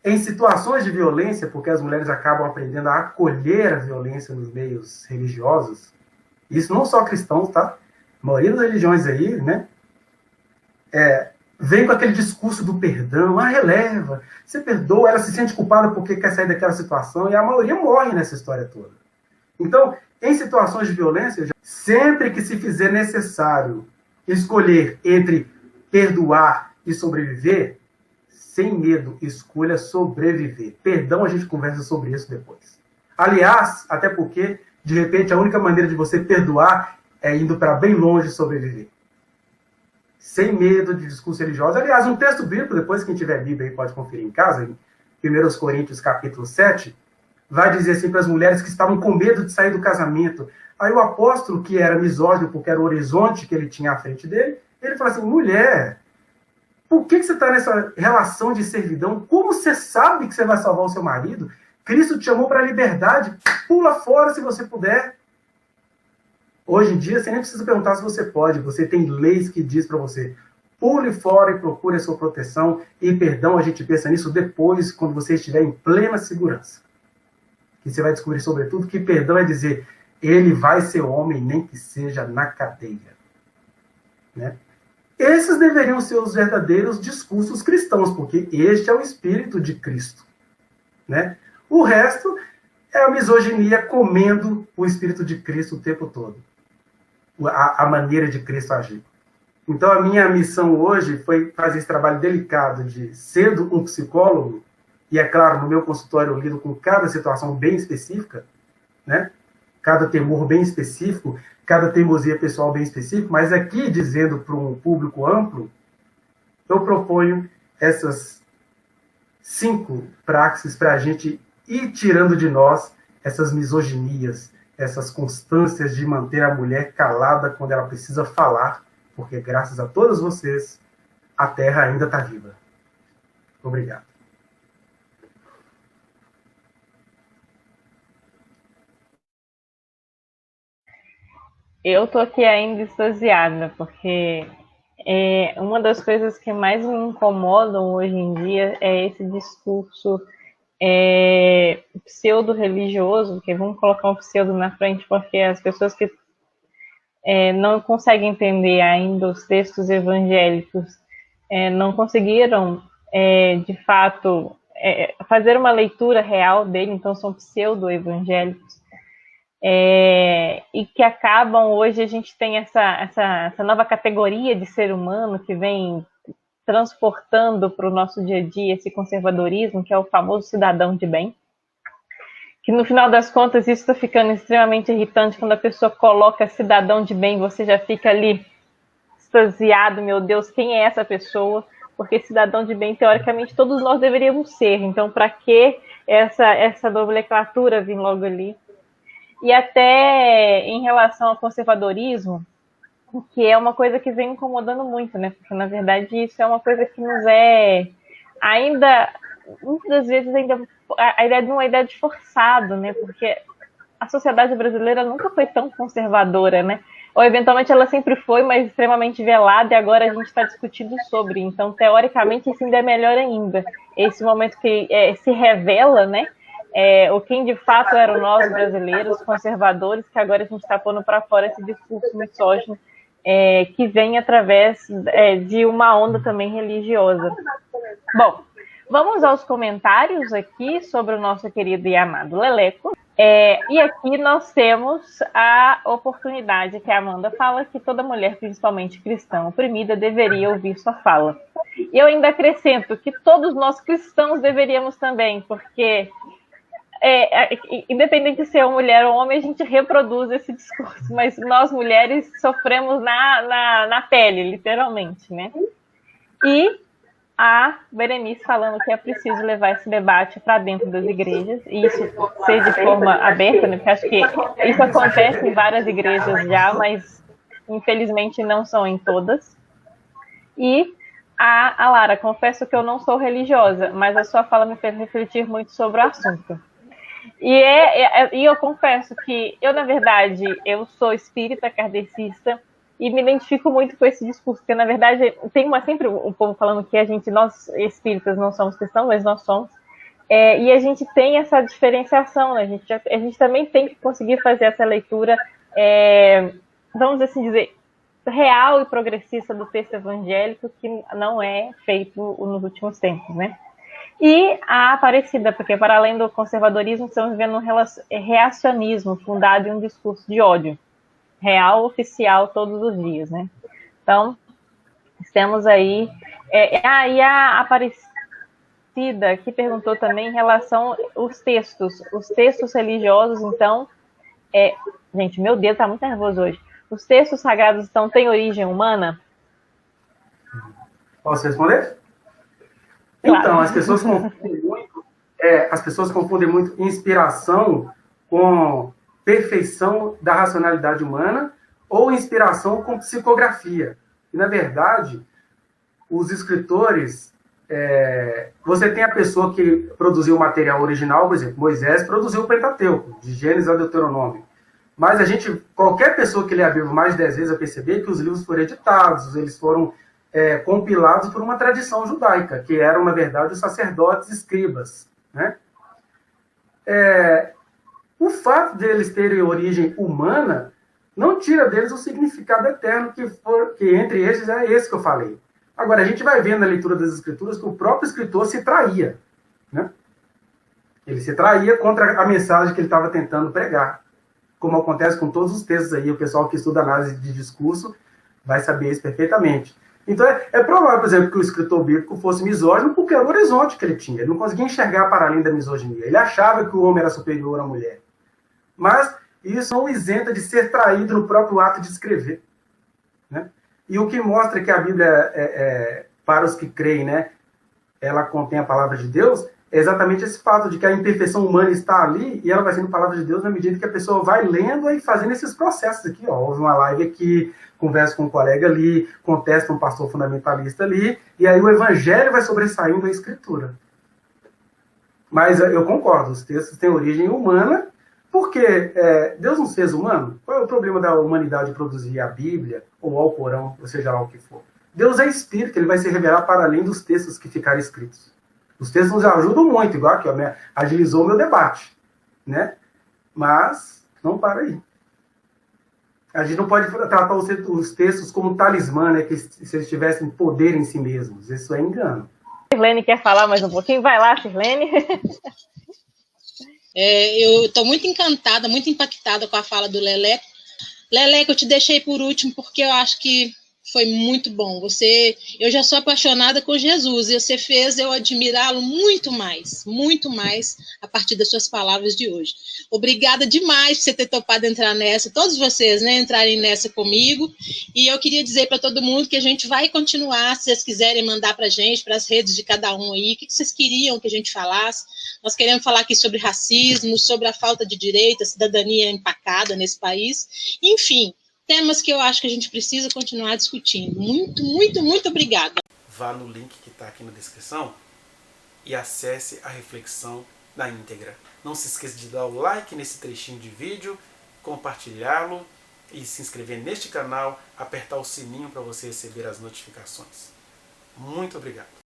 em situações de violência, porque as mulheres acabam aprendendo a acolher a violência nos meios religiosos, isso não só cristãos, tá? A maioria das religiões aí, né? Vem com aquele discurso do perdão, releva, você perdoa, ela se sente culpada porque quer sair daquela situação, e a maioria morre nessa história toda. Então, em situações de violência, sempre que se fizer necessário escolher entre perdoar e sobreviver, sem medo, escolha sobreviver. Perdão, a gente conversa sobre isso depois. Aliás, até porque, de repente, a única maneira de você perdoar é indo para bem longe sobreviver. Sem medo de discurso religioso. Aliás, um texto bíblico, depois quem tiver Bíblia aí pode conferir em casa, em 1 Coríntios capítulo 7, vai dizer assim para as mulheres que estavam com medo de sair do casamento. Aí o apóstolo, que era misógino, porque era o horizonte que ele tinha à frente dele, ele fala assim, mulher, por que você está nessa relação de servidão? Como você sabe que você vai salvar o seu marido? Cristo te chamou para a liberdade. Pula fora se você puder. Hoje em dia, você nem precisa perguntar se você pode. Você tem leis que diz para você, pule fora e procure a sua proteção. E perdão, a gente pensa nisso depois, quando você estiver em plena segurança. E você vai descobrir, sobretudo, que perdão é dizer, ele vai ser homem, nem que seja na cadeia. Né? Esses deveriam ser os verdadeiros discursos cristãos, porque este é o espírito de Cristo. Né? O resto é a misoginia comendo o espírito de Cristo o tempo todo. A maneira de Cristo agir. Então, a minha missão hoje foi fazer esse trabalho delicado de, sendo um psicólogo, e é claro, no meu consultório eu lido com cada situação bem específica, né? Cada temor bem específico, cada teimosia pessoal bem específico, mas aqui, dizendo para um público amplo, eu proponho essas 5 praxis para a gente ir tirando de nós essas misoginias, essas constâncias de manter a mulher calada quando ela precisa falar, porque graças a todos vocês, a Terra ainda está viva. Obrigado. Eu tô aqui ainda extasiada, porque uma das coisas que mais me incomodam hoje em dia é esse discurso pseudo-religioso, que vamos colocar um pseudo na frente, porque as pessoas que não conseguem entender ainda os textos evangélicos não conseguiram, de fato, fazer uma leitura real dele, então são pseudo-evangélicos. E que acabam, hoje a gente tem essa nova categoria de ser humano que vem transportando para o nosso dia a dia esse conservadorismo, que é o famoso cidadão de bem, que no final das contas isso está ficando extremamente irritante. Quando a pessoa coloca cidadão de bem, você já fica ali extasiado, meu Deus, quem é essa pessoa? Porque cidadão de bem, teoricamente, todos nós deveríamos ser, então para que essa nomenclatura vir logo ali? E até em relação ao conservadorismo, que é uma coisa que vem incomodando muito, né? Porque, na verdade, isso é uma coisa que nos ainda, muitas vezes, a ideia de uma ideia de forçado, né? Porque a sociedade brasileira nunca foi tão conservadora, né? Ou, eventualmente, ela sempre foi, mas extremamente velada, e agora a gente está discutindo sobre. Então, teoricamente, isso ainda é melhor ainda. Esse momento que se revela, né? O quem de fato eram nós brasileiros, conservadores, que agora a gente está pondo para fora esse discurso misógino que vem através de uma onda também religiosa. Bom, vamos aos comentários aqui sobre o nosso querido e amado Leleco. E aqui nós temos a oportunidade que a Amanda fala que toda mulher, principalmente cristã oprimida, deveria ouvir sua fala. Eu ainda acrescento que todos nós cristãos deveríamos também, porque independente de ser mulher ou homem, a gente reproduz esse discurso, mas nós mulheres sofremos na pele, literalmente, né? E a Berenice falando que é preciso levar esse debate para dentro das igrejas, e isso ser de forma aberta, né? Porque acho que isso acontece em várias igrejas já, mas infelizmente não são em todas. E a Lara, confesso que eu não sou religiosa, mas a sua fala me fez refletir muito sobre o assunto. E eu confesso que eu, na verdade, eu sou espírita kardecista e me identifico muito com esse discurso, porque, na verdade, tem sempre o povo falando que nós espíritas não somos cristãos, mas nós somos. E a gente tem essa diferenciação, né? A gente também tem que conseguir fazer essa leitura, vamos assim dizer, real e progressista do texto evangélico, que não é feito nos últimos tempos, né? E a Aparecida, porque para além do conservadorismo, estamos vivendo um reacionismo fundado em um discurso de ódio, real, oficial, todos os dias, né? Então, temos aí... e a Aparecida, que perguntou também em relação aos textos. Os textos religiosos, então... gente, meu Deus, tá muito nervoso hoje. Os textos sagrados, então, têm origem humana? Posso responder? Claro. Então, as pessoas confundem muito inspiração com perfeição da racionalidade humana ou inspiração com psicografia. E, na verdade, os escritores... você tem a pessoa que produziu o material original, por exemplo, Moisés produziu o Pentateuco, de Gênesis a Deuteronômio. Mas qualquer pessoa que lê a Bíblia mais de 10 vezes vai perceber que os livros foram editados, eles foram compilados por uma tradição judaica, que eram, na verdade, os sacerdotes escribas. Né? O fato de eles terem origem humana não tira deles o significado eterno que entre eles é esse que eu falei. Agora, a gente vai ver na leitura das Escrituras que o próprio escritor se traía. Né? Ele se traía contra a mensagem que ele estava tentando pregar. Como acontece com todos os textos aí, o pessoal que estuda análise de discurso vai saber isso perfeitamente. Então, é provável, por exemplo, que o escritor bíblico fosse misógino porque era o horizonte que ele tinha. Ele não conseguia enxergar para além da misoginia. Ele achava que o homem era superior à mulher. Mas isso não o isenta de ser traído no próprio ato de escrever. Né? E o que mostra que a Bíblia, para os que creem, né, ela contém a palavra de Deus, é exatamente esse fato de que a imperfeição humana está ali e ela vai sendo palavra de Deus na medida que a pessoa vai lendo e fazendo esses processos aqui. Houve uma live aqui, conversa com um colega ali, contesta um pastor fundamentalista ali, e aí o evangelho vai sobressaindo da escritura. Mas eu concordo, os textos têm origem humana, porque Deus não fez humano. Qual é o problema da humanidade produzir a Bíblia, ou o Alcorão, ou seja lá o que for? Deus é espírito, ele vai se revelar para além dos textos que ficaram escritos. Os textos nos ajudam muito, igual aqui, ó, agilizou o meu debate, né? Mas não para aí. A gente não pode tratar os textos como talismã, né? Que se eles tivessem poder em si mesmos. Isso é engano. Sirlene quer falar mais um pouquinho? Vai lá, Sirlene. Eu estou muito encantada, muito impactada com a fala do Leleco. Leleco, eu te deixei por último porque eu acho que foi muito bom. Eu já sou apaixonada com Jesus e você fez eu admirá-lo muito mais a partir das suas palavras de hoje. Obrigada demais por você ter topado entrar nessa, todos vocês, né, entrarem nessa comigo. E eu queria dizer para todo mundo que a gente vai continuar, se vocês quiserem mandar para a gente, para as redes de cada um aí, o que vocês queriam que a gente falasse. Nós queremos falar aqui sobre racismo, sobre a falta de direito, a cidadania empacada nesse país, enfim, temas que eu acho que a gente precisa continuar discutindo. Muito, muito, muito obrigada. Vá no link que está aqui na descrição e acesse a reflexão na íntegra. Não se esqueça de dar o like nesse trechinho de vídeo, compartilhá-lo e se inscrever neste canal, apertar o sininho para você receber as notificações. Muito obrigado.